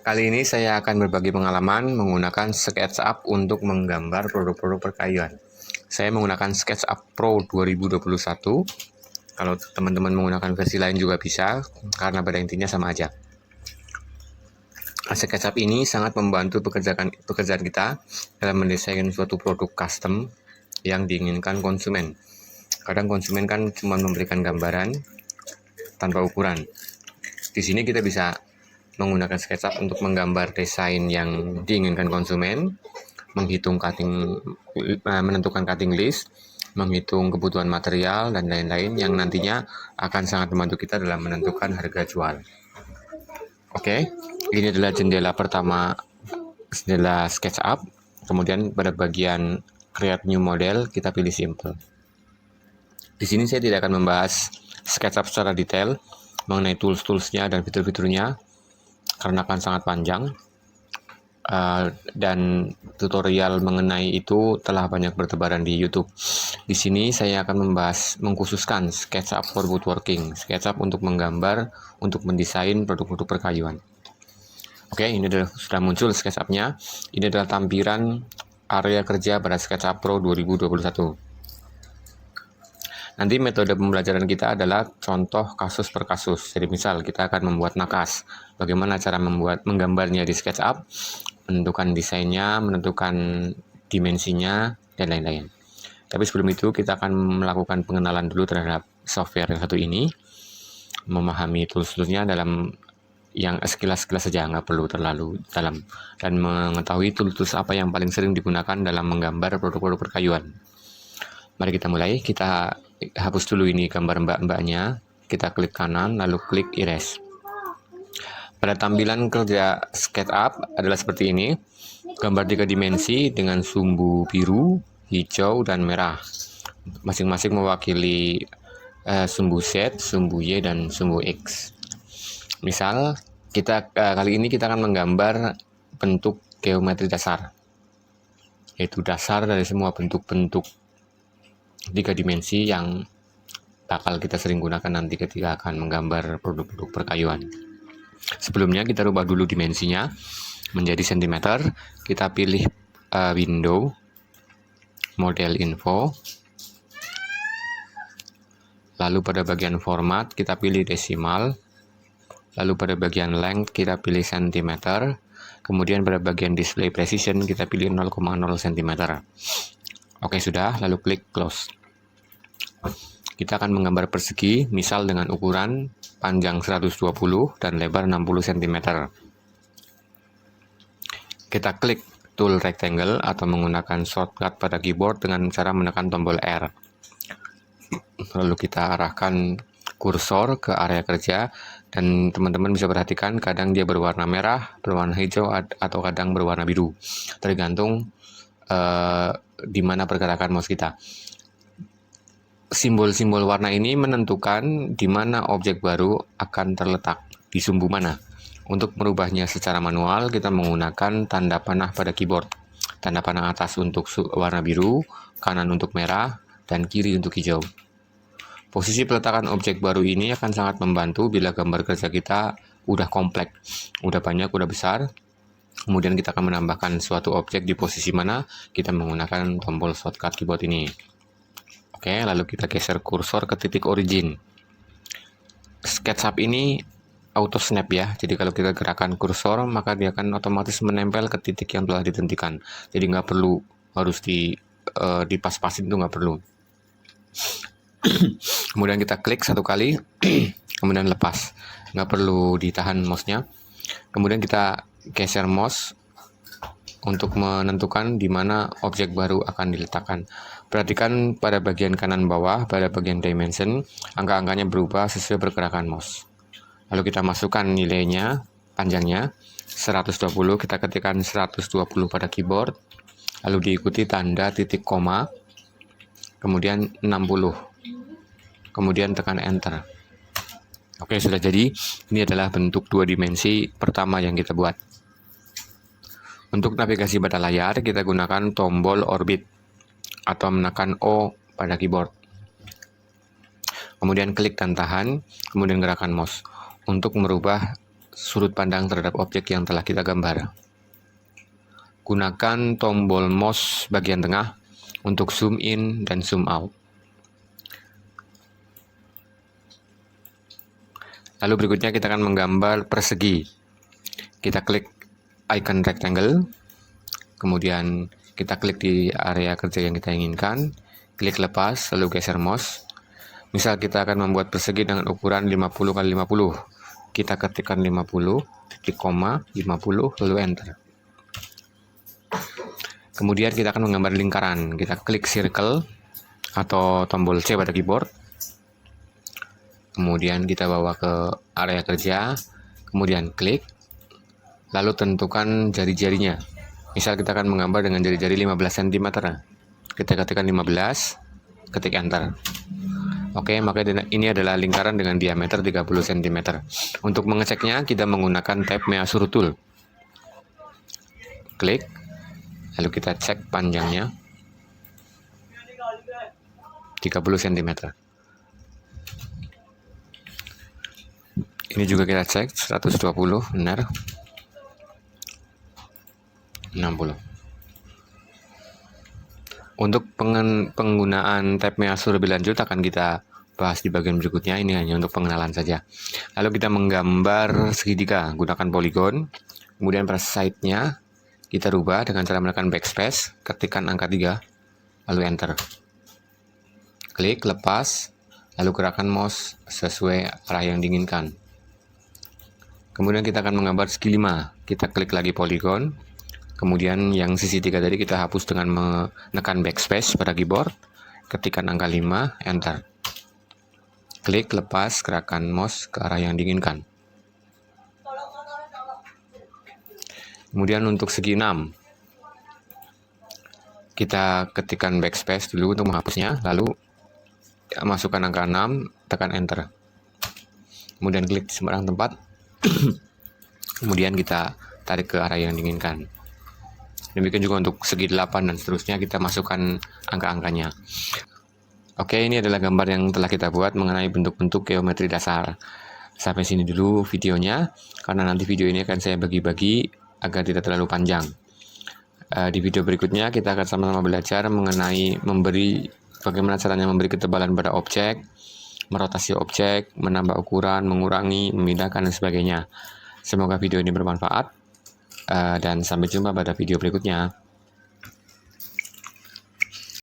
Kali ini saya akan berbagi pengalaman menggunakan SketchUp untuk menggambar produk-produk perkayuan. Saya menggunakan SketchUp Pro 2021. Kalau teman-teman menggunakan versi lain juga bisa, karena pada intinya sama aja. SketchUp ini sangat membantu pekerjaan kita dalam mendesain suatu produk custom yang diinginkan konsumen. Kadang konsumen kan cuma memberikan gambaran tanpa ukuran. Di sini kita bisa menggunakan SketchUp untuk menggambar desain yang diinginkan konsumen, menentukan cutting list, menghitung kebutuhan material, dan lain-lain yang nantinya akan sangat membantu kita dalam menentukan harga jual. Oke, ini adalah jendela pertama, jendela SketchUp. Kemudian pada bagian Create New Model, kita pilih Simple. Di sini saya tidak akan membahas SketchUp secara detail mengenai tools-toolsnya dan fitur-fiturnya, karena akan sangat panjang, dan tutorial mengenai itu telah banyak bertebaran di YouTube. Di sini saya akan mengkhususkan SketchUp for woodworking, SketchUp untuk menggambar, untuk mendesain produk-produk perkayuan. Oke, ini sudah muncul SketchUp-nya. Ini adalah tampilan area kerja pada SketchUp Pro 2021. Nanti metode pembelajaran kita adalah contoh kasus per kasus. Jadi misal kita akan membuat nakas. Bagaimana cara menggambarnya di SketchUp, menentukan desainnya, menentukan dimensinya, dan lain-lain. Tapi sebelum itu kita akan melakukan pengenalan dulu terhadap software yang satu ini, memahami tools-toolsnya dalam yang sekilas-sekilas saja, nggak perlu terlalu dalam, dan mengetahui tools-tools apa yang paling sering digunakan dalam menggambar produk-produk perkayuan. Mari kita mulai. Kita hapus dulu ini gambar mbak-mbaknya. Kita klik kanan, lalu klik erase. Pada tampilan kerja SketchUp adalah seperti ini. Gambar 3 dimensi dengan sumbu biru, hijau, dan merah. Masing-masing mewakili sumbu Z, sumbu Y, dan sumbu X. Misal, kali ini kita akan menggambar bentuk geometri dasar, yaitu dasar dari semua bentuk-bentuk 3 dimensi yang bakal kita sering gunakan nanti ketika akan menggambar produk-produk perkayuan. Sebelumnya kita rubah dulu dimensinya menjadi cm. Kita pilih window, model info, lalu pada bagian format kita pilih desimal, lalu pada bagian length kita pilih cm, kemudian pada bagian display precision kita pilih 0,0 cm. Oke, sudah, lalu klik close. Kita akan menggambar persegi, misal dengan ukuran panjang 120 dan lebar 60 cm. Kita klik tool rectangle atau menggunakan shortcut pada keyboard dengan cara menekan tombol R. Lalu kita arahkan kursor ke area kerja, dan teman-teman bisa perhatikan kadang dia berwarna merah, berwarna hijau, atau kadang berwarna biru. Tergantung di mana pergerakan mouse kita. Simbol-simbol warna ini menentukan di mana objek baru akan terletak, di sumbu mana. Untuk merubahnya secara manual, kita menggunakan tanda panah pada keyboard. Tanda panah atas untuk warna biru, kanan untuk merah, dan kiri untuk hijau. Posisi peletakan objek baru ini akan sangat membantu bila gambar kerja kita udah kompleks, udah banyak, udah besar. Kemudian kita akan menambahkan suatu objek di posisi mana, kita menggunakan tombol shortcut keyboard ini. Oke, lalu kita geser kursor ke titik origin. SketchUp ini auto snap ya, jadi kalau kita gerakan kursor maka dia akan otomatis menempel ke titik yang telah ditentukan. Jadi nggak perlu harus dipas-pasin, itu nggak perlu. Kemudian kita klik satu kali, kemudian lepas, nggak perlu ditahan mouse-nya. Kemudian kita geser mouse untuk menentukan di mana objek baru akan diletakkan. Perhatikan pada bagian kanan bawah, pada bagian dimension, angka-angkanya berubah sesuai pergerakan mouse. Lalu kita masukkan nilainya, panjangnya 120, kita ketikkan 120 pada keyboard, lalu diikuti tanda titik koma, kemudian 60, kemudian tekan enter. Oke, sudah jadi. Ini adalah bentuk 2 dimensi pertama yang kita buat. Untuk navigasi pada layar, kita gunakan tombol orbit atau menekan O pada keyboard. Kemudian klik dan tahan, kemudian gerakan mouse. Untuk merubah sudut pandang terhadap objek yang telah kita gambar. Gunakan tombol mouse bagian tengah untuk zoom in dan zoom out. Lalu berikutnya kita akan menggambar persegi. Kita klik icon rectangle, kemudian kita klik di area kerja yang kita inginkan, klik lepas, lalu geser mouse. Misal kita akan membuat persegi dengan ukuran 50 x 50. Kita ketikkan 50, titik koma, 50, lalu enter. Kemudian kita akan menggambar lingkaran. Kita klik circle atau tombol C pada keyboard. Kemudian kita bawa ke area kerja, kemudian klik. Lalu tentukan jari-jarinya. Misal kita akan menggambar dengan jari-jari 15 cm. Kita ketikkan 15, ketik enter. Oke, maka ini adalah lingkaran dengan diameter 30 cm. Untuk mengeceknya, kita menggunakan tab Measure Tool. Klik, lalu kita cek panjangnya 30 cm. Ini juga kita cek 120, benar. 60. Untuk penggunaan tab Measure lebih lanjut akan kita bahas di bagian berikutnya. Ini hanya untuk pengenalan saja. Lalu kita menggambar segitiga, gunakan polygon. Kemudian pada side-nya kita rubah dengan cara menekan backspace, ketikkan angka 3, lalu enter. Klik, lepas, lalu gerakan mouse sesuai arah yang diinginkan. Kemudian kita akan menggambar segi 5. Kita klik lagi polygon. Kemudian yang sisi 3 tadi kita hapus dengan menekan backspace pada keyboard. Ketikkan angka 5, enter. Klik, lepas, gerakan mouse ke arah yang diinginkan. Kemudian untuk segi 6, kita ketikkan backspace dulu untuk menghapusnya. Lalu masukkan angka 6, tekan enter. Kemudian klik di sembarang tempat. Kemudian kita tarik ke arah yang diinginkan. Demikian juga untuk segi 8 dan seterusnya, kita masukkan angka-angkanya. Oke, ini adalah gambar yang telah kita buat mengenai bentuk-bentuk geometri dasar. Sampai sini dulu videonya, karena nanti video ini akan saya bagi-bagi agar tidak terlalu panjang. Di video berikutnya kita akan sama-sama belajar mengenai bagaimana caranya memberi ketebalan pada objek, merotasi objek, menambah ukuran, mengurangi, memindahkan, dan sebagainya. Semoga video ini bermanfaat. Dan sampai jumpa pada video berikutnya.